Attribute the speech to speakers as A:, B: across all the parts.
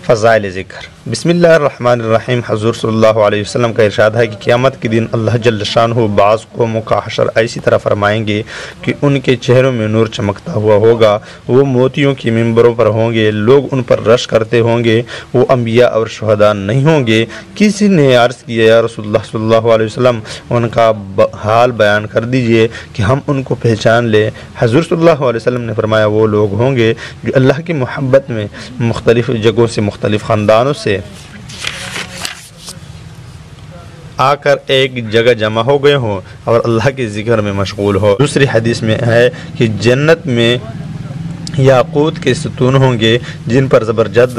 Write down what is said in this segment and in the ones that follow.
A: فضائل ذکر۔ بسم اللہ الرحمن الرحیم۔ حضور صلی اللہ علیہ وسلم کا ارشاد ہے کہ قیامت کے دن اللہ جل شانہ بعض قوموں کا حشر ایسی طرح فرمائیں گے کہ ان کے چہروں میں نور چمکتا ہوا ہوگا، وہ موتیوں کی ممبروں پر ہوں گے، لوگ ان پر رش کرتے ہوں گے، وہ انبیاء اور شہداء نہیں ہوں گے۔ کسی نے عرض کیا یا رسول اللہ صلی اللہ علیہ وسلم ان کا حال بیان کر دیجئے کہ ہم ان کو پہچان لیں۔ حضور صلی اللہ علیہ وسلم نے فرمایا وہ لوگ ہوں گے جو اللہ کی محبت میں مختلف جگہوں سے مختلف خاندانوں سے آ کر ایک جگہ جمع ہو گئے ہوں اور اللہ کے ذکر میں مشغول ہو۔ دوسری حدیث میں ہے کہ جنت میں یاقوت کے ستون ہوں گے جن پر زبرجد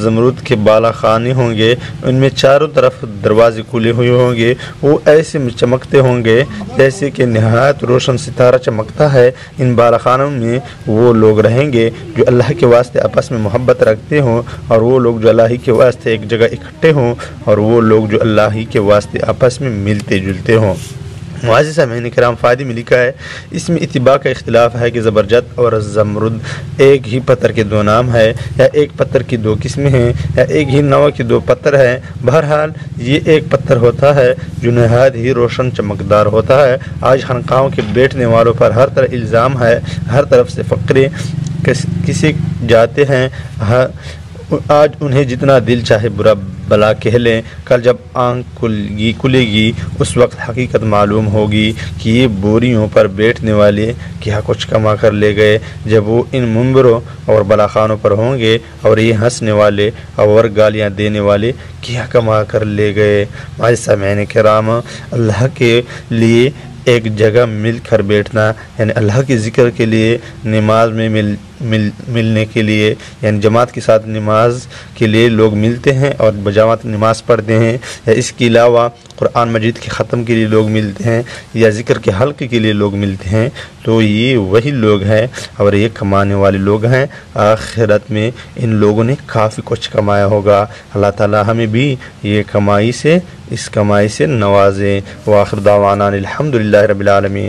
A: زمرد کے بالا خانے ہوں گے، ان میں چاروں طرف دروازے کھلے ہوئے ہوں گے، وہ ایسے چمکتے ہوں گے جیسے کہ نہایت روشن ستارہ چمکتا ہے۔ ان بالا خانوں میں وہ لوگ رہیں گے جو اللہ کے واسطے آپس میں محبت رکھتے ہوں، اور وہ لوگ جو اللہ ہی کے واسطے ایک جگہ اکٹھے ہوں، اور وہ لوگ جو اللہ ہی کے واسطے آپس میں ملتے جلتے ہوں۔ معزز سامعین کرام، فائدے میں لکھا ہے اس میں اتباع کا اختلاف ہے کہ زبرجد اور زمرد ایک ہی پتھر کے دو نام ہے، یا ایک پتھر کی دو قسمیں ہیں، یا ایک ہی نوع کے دو پتھر ہیں۔ بہرحال یہ ایک پتھر ہوتا ہے جو نہایت ہی روشن چمکدار ہوتا ہے۔ آج خانقاہوں کے بیٹھنے والوں پر ہر طرح الزام ہے، ہر طرف سے فقرے کسی جاتے ہیں، آج انہیں جتنا دل چاہے برا بلا کہہ لیں، کل جب آنکھ کھلے گی اس وقت حقیقت معلوم ہوگی کہ یہ بوریوں پر بیٹھنے والے کیا کچھ کما کر لے گئے جب وہ ان منبروں اور بلاخانوں پر ہوں گے، اور یہ ہنسنے والے اور گالیاں دینے والے کیا کما کر لے گئے۔ معزز سامعین کرام، اللہ کے لیے ایک جگہ مل کر بیٹھنا، یعنی اللہ کے ذکر کے لیے نماز میں ملنے کے لیے، یعنی جماعت کے ساتھ نماز کے لیے لوگ ملتے ہیں اور بجماعت نماز پڑھتے ہیں، یا اس کے علاوہ قرآن مجید کے ختم کے لیے لوگ ملتے ہیں، یا ذکر کے حلقے کے لیے لوگ ملتے ہیں، تو یہ وہی لوگ ہیں اور یہ کمانے والے لوگ ہیں۔ آخرت میں ان لوگوں نے کافی کچھ کمایا ہوگا۔ اللہ تعالی ہمیں بھی یہ اس کمائی سے نوازیں۔ وآخر دعوانا الحمدللہ رب العالمین۔